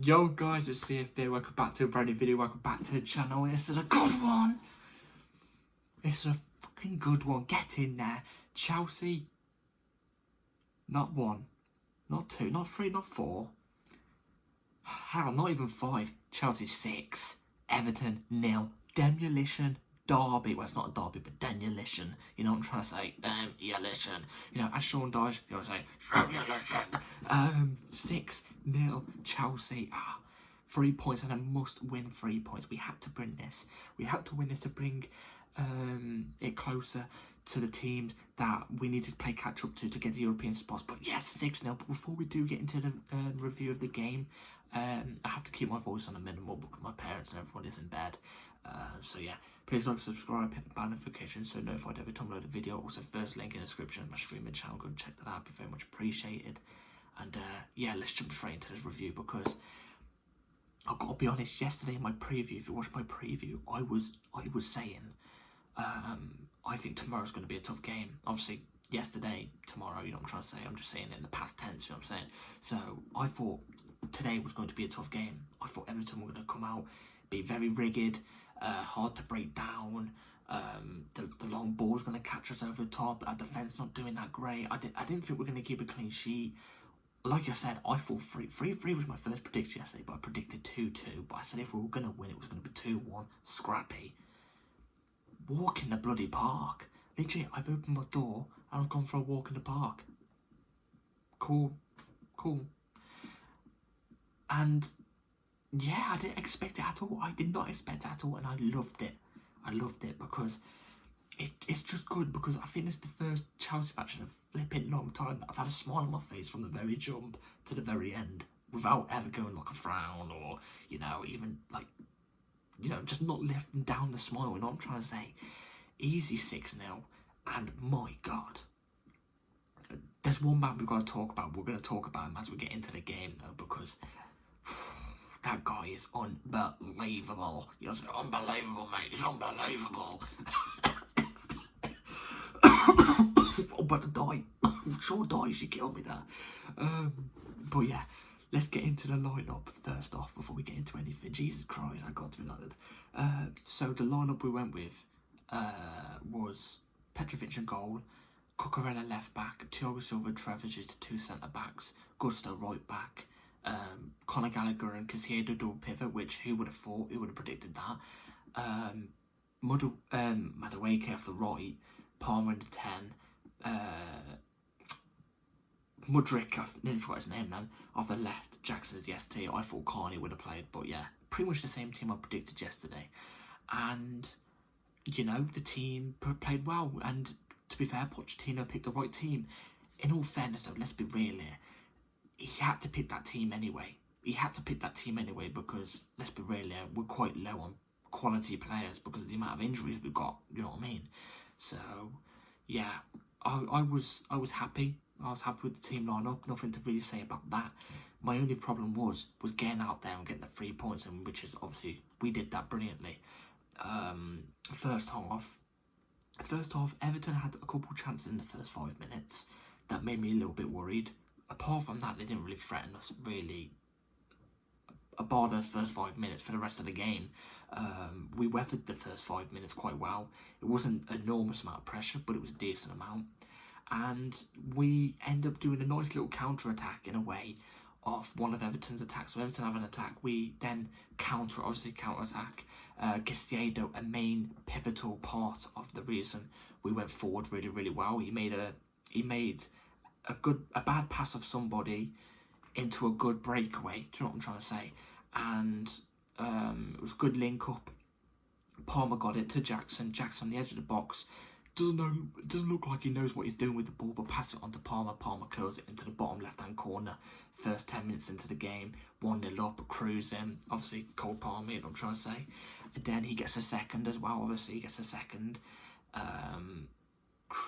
Yo guys, it's CFB, welcome back to a brand new video, welcome back to the channel. This is a good one. This is a fucking good one. Get in there. Chelsea, not 1, not 2, not 3, not 4. Hell, not even 5. Chelsea 6. Everton 0. Demolition. Derby. Well, it's not a derby, but demolition. You know what I'm trying to say? Demolition. You know, as Sean Dyche, you know what I'm saying? 6-0 Chelsea. 3 points and a must-win 3 points. We had to bring this. We had to win this to bring it closer to the teams that we needed to play catch-up to get the European spots. But yeah, 6-0. But before we do get into the review of the game, I have to keep my voice on a minimal because my parents and everyone is in bed. So yeah, please like, subscribe, hit the bell notification so notified every time I load a video. Also, first link in the description of my streaming channel. Go and check that out. It'd be very much appreciated. And yeah, let's jump straight into this review because I've got to be honest. Yesterday in my preview, if you watched my preview, I was saying I think tomorrow's going to be a tough game. Obviously, yesterday, tomorrow. You know what I'm trying to say. I'm just saying in the past tense. You know what I'm saying. So I thought today was going to be a tough game. I thought Everton were going to come out, be very rigid, hard to break down. The long ball's going to catch us over the top. Our defence not doing that great. I didn't think we were going to keep a clean sheet. Like I said, I thought 3-3 was my first prediction yesterday, but I predicted 2-2. But I said if we were going to win, it was going to be 2-1, scrappy. Walk in the bloody park. Literally, I've opened my door and I've gone for a walk in the park. Cool. And yeah, I didn't expect it at all. I did not expect it at all, and I loved it. I loved it because it's just good, because I think it's the first Chelsea match in a flipping long time that I've had a smile on my face from the very jump to the very end without ever going like a frown or, you know, even like, you know, just not lifting down the smile. You know what I'm trying to say? Easy 6-0, and my God. There's one man we've got to talk about. We're going to talk about him as we get into the game, though, because that guy is unbelievable. You're saying, unbelievable, mate. He's unbelievable. I'm about to die. Sure die, she killed me there. But yeah, let's get into the lineup first off before we get into anything. Jesus Christ, I got to be like that. So the lineup we went with was Petrovic in goal, Cucurella left back, Thiago Silva, Trevic is 2 centre backs, Gusto right back, Conor Gallagher and Caicedo double pivot, which who would have thought? Who would have predicted that? Madueke off the right, Palmer in the 10, Mudryk, I nearly forgot his name then, off the left, Jackson is the ST. I thought Carney would have played, but yeah, pretty much the same team I predicted yesterday. And, you know, the team played well, and to be fair, Pochettino picked the right team. In all fairness though, let's be real here, he had to pick that team anyway. Because, let's be real here, we're quite low on quality players because of the amount of injuries we've got, you know what I mean? So, yeah, I was happy. I was happy with the team lineup. Nothing to really say about that. My only problem was getting out there and getting the 3 points, and which is obviously we did that brilliantly. First half, Everton had a couple chances in the first 5 minutes that made me a little bit worried. Apart from that, they didn't really threaten us really. About those first 5 minutes, for the rest of the game, we weathered the first 5 minutes quite well. It wasn't an enormous amount of pressure, but it was a decent amount. And we end up doing a nice little counter-attack in a way off one of Everton's attacks. So Everton have an attack, we then counter-attack. Caicedo, a main pivotal part of the reason we went forward really, really well. He made a bad pass of somebody into a good breakaway. Do you know what I'm trying to say? And it was a good link up. Palmer got it to Jackson. Jackson on the edge of the box. Doesn't look like he knows what he's doing with the ball, but pass it on to Palmer. Palmer curls it into the bottom left-hand corner. First 10 minutes into the game, 1-0 up, cruising. Obviously, Cole Palmer, you know what I'm trying to say. And then he gets a second as well, obviously. He gets a second.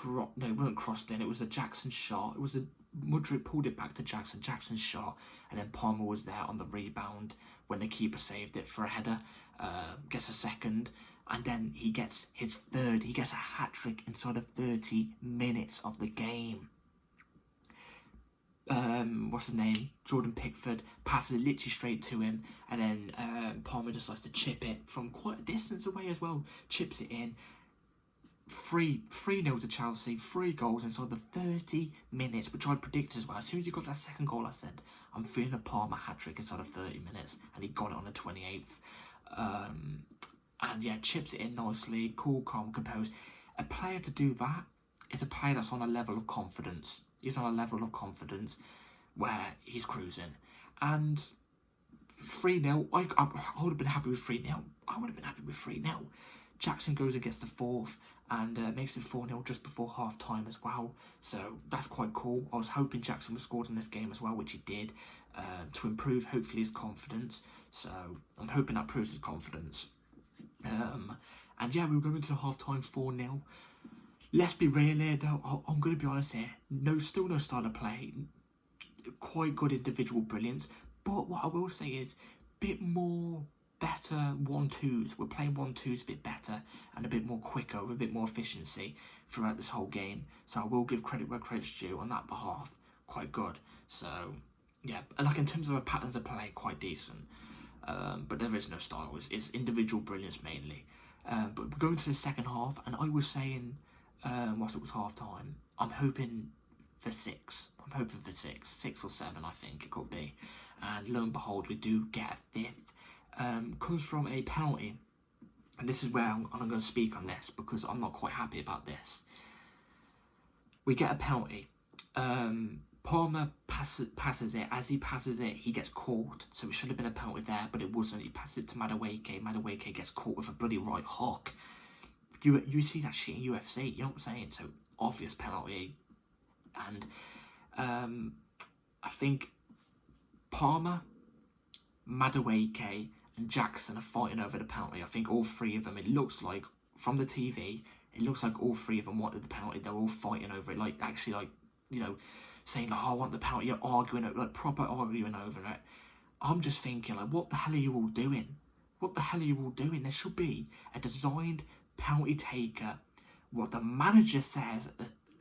No, it wasn't crossed in. It was a Jackson shot. It was a Mudryk pulled it back to Jackson. Jackson's shot, and then Palmer was there on the rebound when the keeper saved it for a header. Gets a second, and then he gets his third. He gets a hat trick inside of 30 minutes of the game. what's his name, Jordan Pickford, passes it literally straight to him, and then Palmer decides to chip it from quite a distance away as well, chips it in. 3-0 to Chelsea, 3 goals inside the 30 minutes, which I predicted as well. As soon as he got that second goal, I said, I'm feeling a Palmer hat-trick inside of 30 minutes, and he got it on the 28th. And yeah, chips it in nicely, cool, calm, composed. A player to do that is a player that's on a level of confidence. He's on a level of confidence where he's cruising. And 3-0, I would have been happy with 3-0. I would have been happy with 3-0. Jackson goes and gets the 4th and makes it 4-0 just before half-time as well. So that's quite cool. I was hoping Jackson was scored in this game as well, which he did, to improve, hopefully, his confidence. So I'm hoping that proves his confidence. And yeah, we were going to half-time 4-0. Let's be real here, though. I'm going to be honest here. Still no style of play. Quite good individual brilliance. But what I will say is, bit more better 1-2s. We're playing 1-2s a bit better and a bit more quicker, with a bit more efficiency throughout this whole game. So I will give credit where credit's due on that behalf. Quite good. So yeah, like in terms of the patterns of play, quite decent. But there is no style. It's individual brilliance mainly. But we're going to the second half, and I was saying, whilst it was half time, I'm hoping for 6. I'm hoping for 6 or 7, I think it could be. And lo and behold, we do get a 5th. Comes from a penalty, and this is where I'm going to speak on this, because I'm not quite happy about this. We get a penalty. Palmer passes it. As he passes it, he gets caught, so it should have been a penalty there, but it wasn't. He passes it to Madueke. Madueke gets caught with a bloody right hook. You see that shit in UFC, you know what I'm saying? So obvious penalty. And I think Palmer, Madueke and Jackson are fighting over the penalty. I think all 3 of them, it looks like, from the TV, it looks like all 3 of them wanted the penalty. They're all fighting over it, like, actually, like, you know, saying, like, oh, I want the penalty, you're arguing it, like, proper arguing over it. I'm just thinking, like, what the hell are you all doing? What the hell are you all doing? There should be a designed penalty taker. What the manager says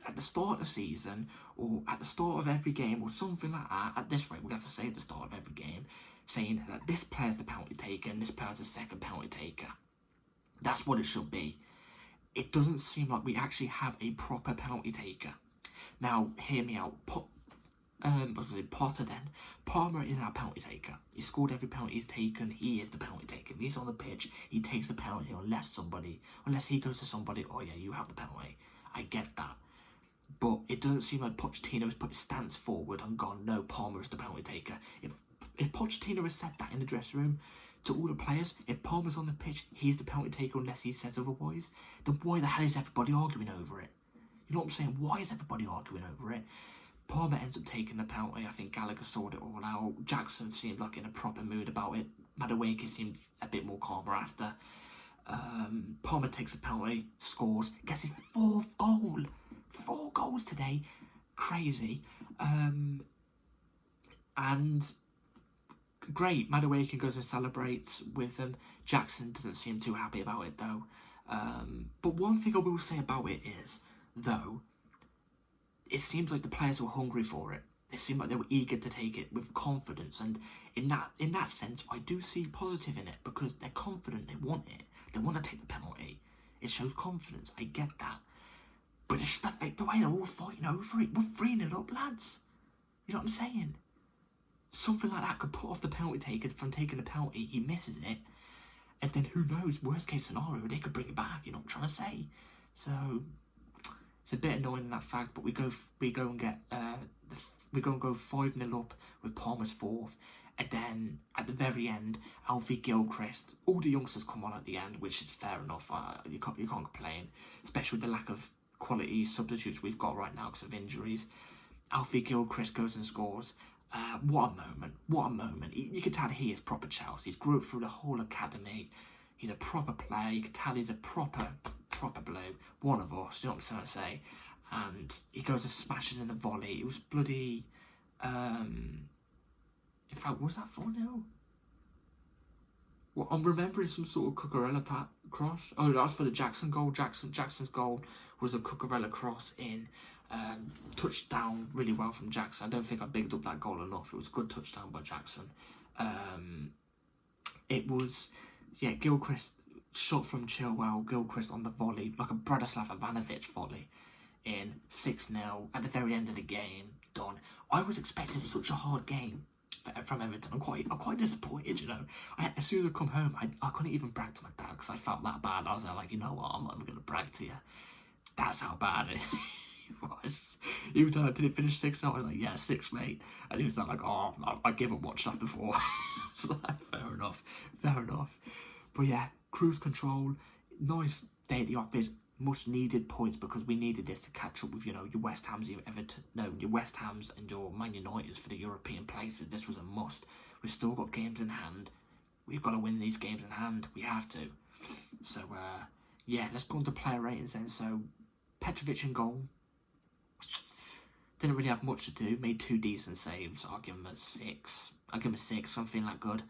at the start of the season, or at the start of every game, or something like that. At this rate, we're going to have to say at the start of every game, saying that this player's the penalty taker and this player's the second penalty taker. That's what it should be. It doesn't seem like we actually have a proper penalty taker. Now, hear me out. Potter then. Palmer is our penalty taker. He scored every penalty he's taken. He is the penalty taker. If he's on the pitch, he takes the penalty unless he goes to somebody, oh yeah, you have the penalty. I get that. But it doesn't seem like Pochettino has put his stance forward and gone, no, Palmer is the penalty taker. If Pochettino has said that in the dressing room to all the players, if Palmer's on the pitch, he's the penalty taker unless he says otherwise, then why the hell is everybody arguing over it? You know what I'm saying? Why is everybody arguing over it? Palmer ends up taking the penalty. I think Gallagher sorted it all out. Jackson seemed like in a proper mood about it. Madueke seemed a bit more calmer after. Palmer takes the penalty, scores, gets his 4th goal. 4 goals today. Crazy. And great, Madueke goes and celebrates with them. Jackson doesn't seem too happy about it though. But one thing I will say about it is, though, it seems like the players were hungry for it. It seemed like they were eager to take it with confidence, and in that sense, I do see positive in it, because they're confident, they want it, they want to take the penalty. It shows confidence, I get that. But it's the way they're all fighting over it. We're 3-0 up, lads. You know what I'm saying? Something like that could put off the penalty taker from taking the penalty. He misses it, and then who knows? Worst case scenario, they could bring it back. You know what I'm trying to say? So it's a bit annoying in that fact. But we go and get we go 5-0 up with Palmer's 4th, and then at the very end, Alfie Gilchrist. All the youngsters come on at the end, which is fair enough. You can't complain, especially with the lack of quality substitutes we've got right now because of injuries. Alfie Gilchrist goes and scores. What a moment. You can tell he is proper Chelsea. He's grew up through the whole academy. He's a proper player. You can tell he's a proper blue. One of us, you know what I'm trying to say? And he goes and smashes in a volley. It was bloody... in fact, was that 4-0? Well, I'm remembering some sort of Cucurella cross. Oh, that's for the Jackson goal. Jackson's goal was a Cucurella cross in. Touchdown really well from Jackson. I don't think I bigged up that goal enough. It was a good touchdown by Jackson. It was, Gilchrist shot from Chilwell, Gilchrist on the volley, like a Bratislav Ivanovic volley, in 6-0 at the very end of the game, done. I was expecting such a hard game from Everton. I'm quite disappointed, you know. As soon as I come home, I couldn't even brag to my dad because I felt that bad. I was like, you know what, I'm not even going to brag to you. That's how bad it was. He was like, did it finish 6-0? I was like, yeah, 6, mate. And he was like, oh, I give up watch after 4. So, fair enough. But yeah, cruise control, nice day at the office, much needed points because we needed this to catch up with, you know, your West Hams, your West Hams and your Man Uniteds for the European places. This was a must. We've still got games in hand. We've got to win these games in hand. We have to. So, yeah, let's go on to player ratings then. So, Petrovic in goal. Didn't really have much to do. Made 2 decent saves. I'll give him a 6. I'm feeling that good.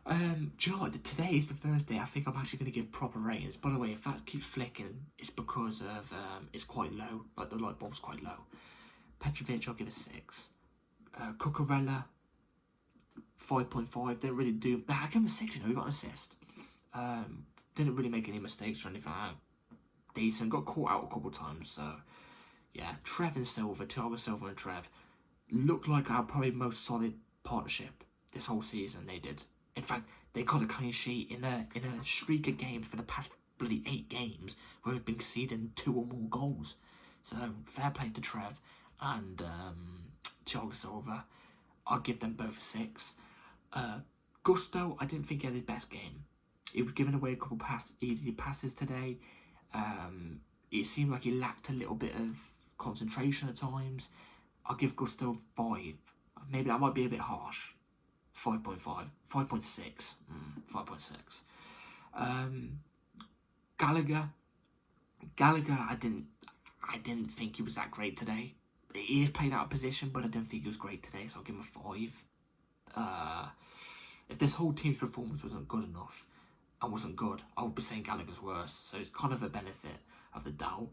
Do you know what? Today is the first day I think I'm actually going to give proper ratings. By the way, if that keeps flicking, it's because of it's quite low. Like the light bulb's quite low. Petrovic, I'll give a 6. Cucurella, 5.5. Didn't really do. I give him a 6. You know, he got an assist. Didn't really make any mistakes or anything like that. Decent. Got caught out a couple of times. So yeah, Trev and Silva, Thiago Silva and Trev looked like our probably most solid partnership this whole season. They did. In fact, they got a clean sheet in a streak of games for the past bloody 8 games where we've been conceding 2 or more goals. So fair play to Trev and Thiago Silva. I'll give them both a 6. Gusto, I didn't think he had his best game. He was giving away a couple easy passes today. It seemed like he lacked a little bit of concentration at times. I'll give Gusto 5. Maybe that might be a bit harsh. 5.5. 5.6. 5.6. Gallagher, I didn't think he was that great today. He has played out of position, but I didn't think he was great today, so I'll give him a 5. If this whole team's performance wasn't good enough and wasn't good, I would be saying Gallagher's worse. So it's kind of a benefit of the doubt.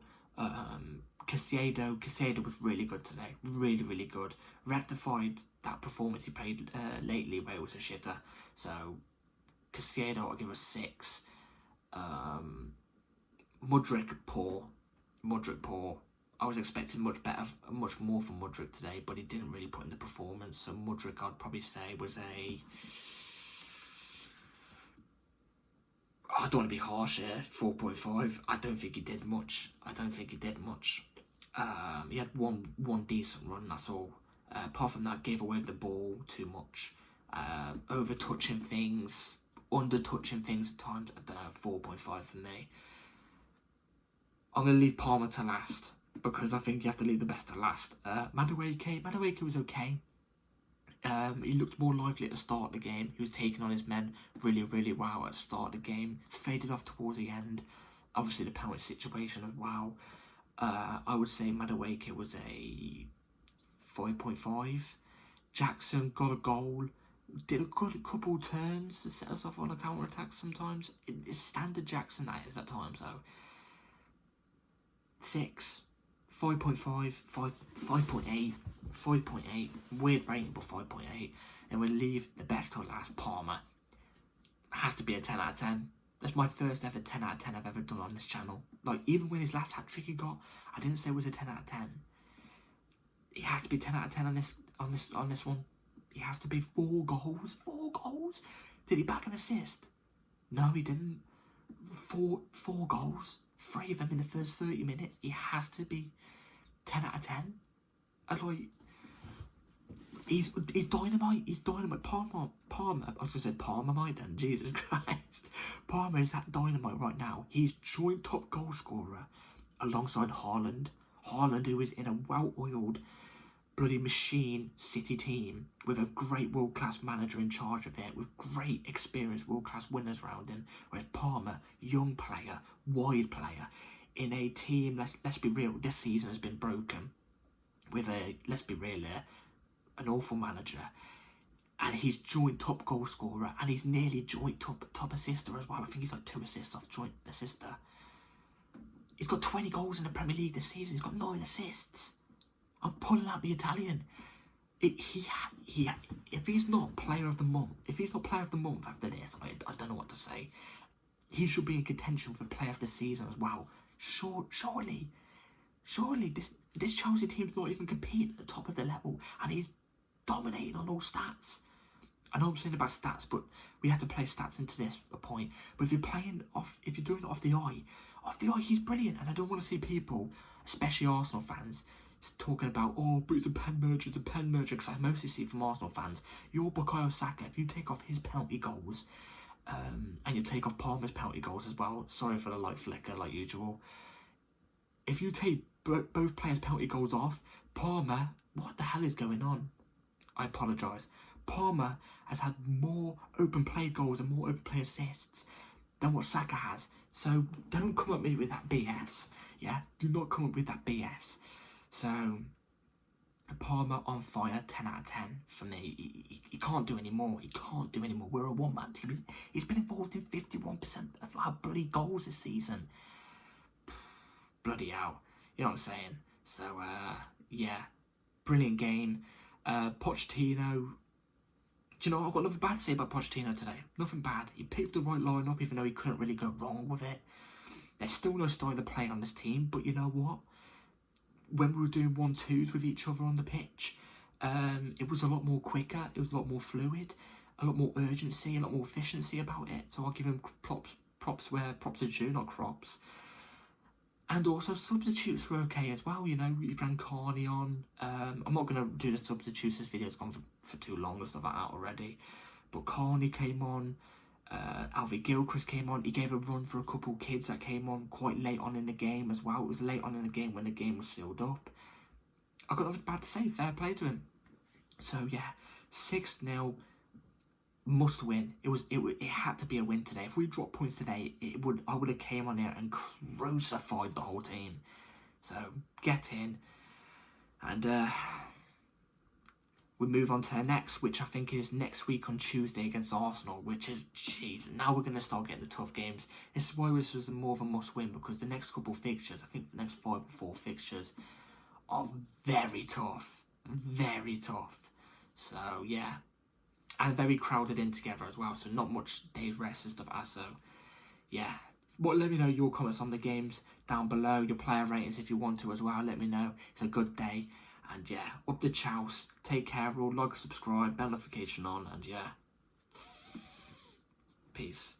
Caicedo was really good today. Really, really good. Rectified that performance he played lately where it was a shitter. So Caicedo, I'll give a 6. Mudryk, poor. I was expecting much more from Mudryk today, but he didn't really put in the performance. So Mudryk, I'd probably say, was a... I don't want to be harsh here, 4.5. I don't think he did much. He had one decent run, that's all. Apart from that, gave away the ball too much. Over-touching things, under-touching things at times. I don't know, 4.5 for me. I'm going to leave Palmer to last, because I think you have to leave the best to last. Madueke was okay. He looked more lively at the start of the game. He was taking on his men really, really well at the start of the game. Faded off towards the end. Obviously, the penalty situation as well. I would say Madueke was a 5.5. Jackson got a goal. Did a good couple turns to set us off on a counter-attack sometimes. It's standard Jackson, that is, at times, though. 6. 5.5, 5.8, 5.8, weird rating, but 5.8. And we'll leave the best till last. Palmer has to be a 10 out of 10. That's my first ever 10 out of 10 I've ever done on this channel. Like, even when his last hat-trick he got, I didn't say it was a 10 out of 10. He has to be 10 out of 10 on this one. He has to be 4 goals. 4 goals? Did he back an assist? No, he didn't. 4 goals. 3 of them in the first 30 minutes. He has to be 10 out of 10. And like, he's dynamite. He's dynamite. Palmer. I was going to say Palmermite then. Jesus Christ. Palmer is that dynamite right now. He's joint top goal scorer alongside Haaland. Haaland, who is in a well-oiled bloody machine City team with a great world-class manager in charge of it, with great experienced world-class winners around him, whereas Palmer, young player, wide player, in a team, let's be real, this season has been broken with a, let's be real here, an awful manager, and he's joint top goal scorer, and he's nearly joint top assister as well. I think he's like 2 assists off joint assister. He's got 20 goals in the Premier League this season. He's got 9 assists. I'm pulling out the Italian. If he's not player of the month, after this, I don't know what to say. He should be in contention for player of the season as well. Surely this Chelsea team's not even competing at the top of the level, and he's dominating on all stats. I know I'm saying about stats, but we have to play stats into this a point. But if you're doing it off the eye, he's brilliant. And I don't want to see people, especially Arsenal fans, talking about, oh, but it's a pen merger, because I mostly see from Arsenal fans, your Bukayo Saka, if you take off his penalty goals, and you take off Palmer's penalty goals as well, sorry for the light flicker like usual, if you take both players' penalty goals off, Palmer, what the hell is going on? I apologise. Palmer has had more open play goals and more open play assists than what Saka has. So don't come at me with that BS. Yeah, do not come up with that BS. So Palmer on fire, 10 out of 10 for me. He can't do any more. We're a one-man team. He's been involved in 51% of our bloody goals this season. Bloody hell. You know what I'm saying? So, yeah. Brilliant game. Pochettino. Do you know, I've got nothing bad to say about Pochettino today. Nothing bad. He picked the right lineup, even though he couldn't really go wrong with it. There's still no style of play on this team, but you know what? When we were doing 1-2s with each other on the pitch, it was a lot more quicker, it was a lot more fluid, a lot more urgency, a lot more efficiency about it. So I'll give him props where props are due, not crops. And also substitutes were okay as well, you know, we ran Carney on. I'm not going to do the substitutes, this video's gone for too long and stuff like that already. But Carney came on, Alfie Gilchrist came on. He gave a run for a couple kids that came on quite late on in the game as well. It was late on in the game when the game was sealed up. I've got nothing bad to say, fair play to him. So yeah, 6-0, must win. It had to be a win today. If we dropped points today, I would have came on here and crucified the whole team. So get in, and we move on to the next, which I think is next week on Tuesday against Arsenal, which is, jeez, now we're going to start getting the tough games. This is why this was more of a must-win, because the next couple fixtures, I think the next 5 or 4 fixtures, are very tough. Very tough. So, yeah. And very crowded in together as well, so not much days rest and stuff like that, so, yeah. Let me know your comments on the games down below, your player ratings if you want to as well, let me know. It's a good day. And yeah, up the chouse. Take care, all. Like, subscribe, bell notification on, and yeah. Peace.